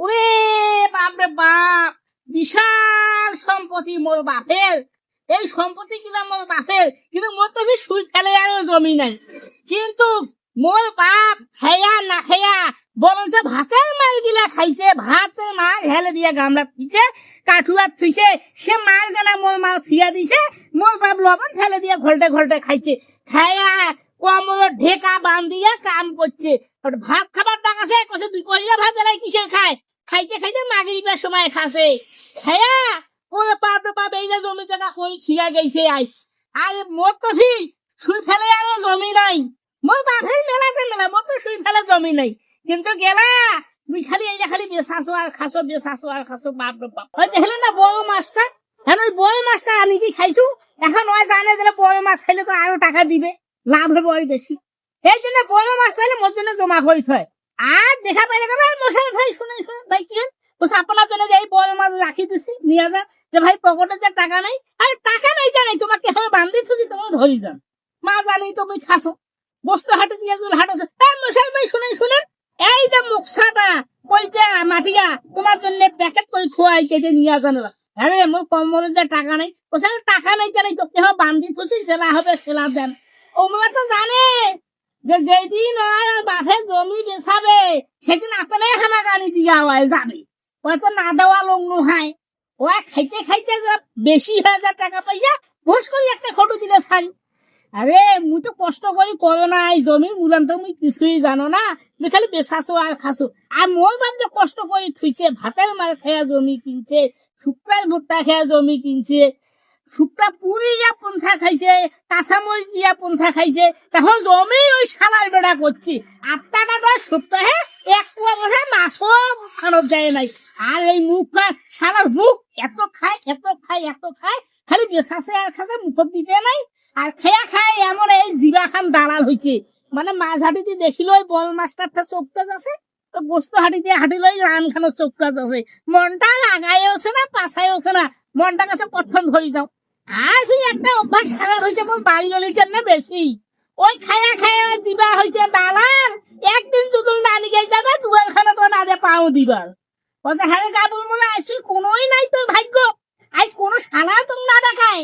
ওরে বাপরে বাপ, বিশাল সম্পত্তি মোর বাপের। এই সম্পত্তি কিনা মোর বাপের, কিন্তু মোর তো সুই ফেলে আর জমি নাই। কিন্তু মোর বাপ খেয়া না খেয়া বরঞ্চ ভাতের মাল গিলা খাইছে। ভাতের মাল হেলে দিয়ে গামলা থুইছে, কাঠুয়া থুইছে। সে মাল গানা মোর মা থুইয়া দিছে, মোর বাপ লবণ ফেলে দিয়ে ঘলটে ঘলটে খাইছে। খায়া কমর ঢেকা বান্ধিয়া কাম করছে। ভাত খাবার ডাক আছে, কছে দুই পয়লা ভাত এলাই কিসের খায়? খাইতে খাইতে মাগরিবের সময় খাসে। খায়া ওরে বাপ বাপ, এই যে জমি জায়গা কই ছিয়া গেছে আইস। আর মোর তো সুই ফেলে আর জমি নাই। মোর বাপের মেলাতে মেলা, মোর তো সুই ফেলে জমি নাই। কিন্তু গেলা তুই খালি এই যে খালি বেসাছো আর খাসো, বেসাছো আর খাসো। বাপ রে বাপ, ওই দেখলে না বড় মাছটা? হ্যাঁ, ওই বড় মাছটা আনি কি খাইছো? এখন ওই জানে দিলে বড় মাছ খাইলে তো আরো টাকা দিবে, লাভ হবে ওই বেশি। এই জন্য বড় মাছ খাইলে মোর জন্য জমা করে থয়। আর দেখা পাইলে মশাই ভাই শুনে ভাই কি বলছে, আপনার জন্য যে এই বড় মাছ রাখি দিছি নিয়ে যান। যে ভাই পকেটে যে টাকা নাই, আরে টাকা নাই জানাই তোমাকে হবে বান্ধি থুছি, তোমার ধরি যান। মা জানি তুমি খাসো, বস্তু হাটে দিয়ে জোর হাটেছে। মশাই ভাই শুনেন, এই যে মুখসাটা কইটা মাটিয়া তোমার জন্য প্যাকেট করে থুয়াই কেটে নিয়ে যান। আরে মোর কম্বলের যে টাকা নাই, বলছে টাকা নাই জানাই তোকে হবে বান্ধি থুছি, জেলা হবে খেলা দেন। ওগুলা তো জানে যে যেদিন বাপের জমি বেচাবে সেদিন আপনার হানাগানি দিয়া হয় যাবে। ওই তো না দেওয়া লোক নোহায়। ও খাইতে খাইতে বেশি হয়ে যায় টাকা পয়সা, ঘুষ করে একটা ফটো দিলে ছাই। আরে মুই তো কষ্ট করি করো নাই, জমির মূলান তো মুই কিছুই জানো না। তুমি খালি বেচাছো আর খাসো। আর মোর বাপ যে কষ্ট করে থুইছে, ভাতের মাল খেয়া জমি কিনছে, শুক্রার ভুট্টা খেয়া জমি কিনছে, শুক্রা পুরি দিয়া পন্থা খাইছে, কাঁচামরিচ দিয়া পন্থা খাইছে। তখন জমি ওই শালার বেড়া করছি। 8টা 10 সপ্তাহে এক কুয়া বসে মাছও খানত যায় নাই। আর এই মুখ শালার মুখ এত খায় খালি বেসাছে আর খাসে মুখত দিতে নাই। আর খেয়া খায় এমন এই জিবা খান দালাল হয়েছে। মানে মাছ হাঁটিতে দেখিল ওই বল মাছটা চোখটাজ আছে, তো বস্তু হাঁটিতে হাঁটিল ওই রান খানোর চোখটাজ আছে। মনটা আগায় আছে না পাছায় আছে না, মনটা কাছে কথন ধরে যাও। আর তুই একটা অভ্যাস খারাপ হয়েছে মোর বাড়ি ললিটার না বেশি। ওই খায়া জিবা হয়েছে দালাল। একদিন দুদিন না নিয়ে যাবে, দুয়ার খানে তো না দে পাও দিবার। বলছে হ্যাঁ কাবুল মনে আজ তুই কোনোই নাই তোর ভাগ্য, আজ কোনো শালা তুমি না দেখায়।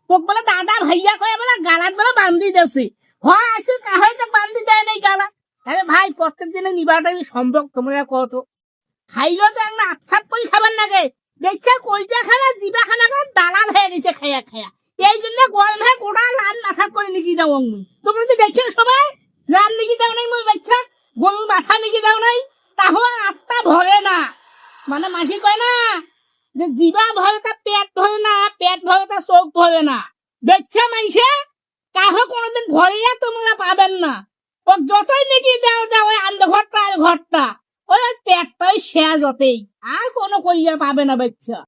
তোক বলে দাদা ভাইয়া কয়ে বলে গালাত বলে বান্ধি দেছে। হয় আসুন হয়তো বান্ধি দেয় নাই গালা। আরে ভাই প্রত্যেক দিনে নিবারটা সম্ভব তোমরা কত? খাইলেও তো একটা আফসাপ করে খাবার লাগে। দেখছে কলজা খানা জিবা খানা দালাল হয়ে গেছে খায়া। এই জন্য গরম হয়ে গোটা লাল মাথা করে নিকি দাও আমি। তোমরা তো দেখছো সবাই রান নিকি দাও নাই, মই বাচ্চা গরুর মাথা নিকি দাও নাই, তাহলে আত্মা ভরে না। মানে মাসি কয় না যে জিবা ভরে তা পেট ভরে না, পেট ভরে তা চোখ ভরে না। দেখছে মাইসে কাহো কোনোদিন ভরিয়া তোমরা পাবেন না। ও যতই নিকি দাও ওই ঘরটা ওই পেটটাই শেয়া যতেই, আর কোনো করিয়া পাবে না বাচ্চা।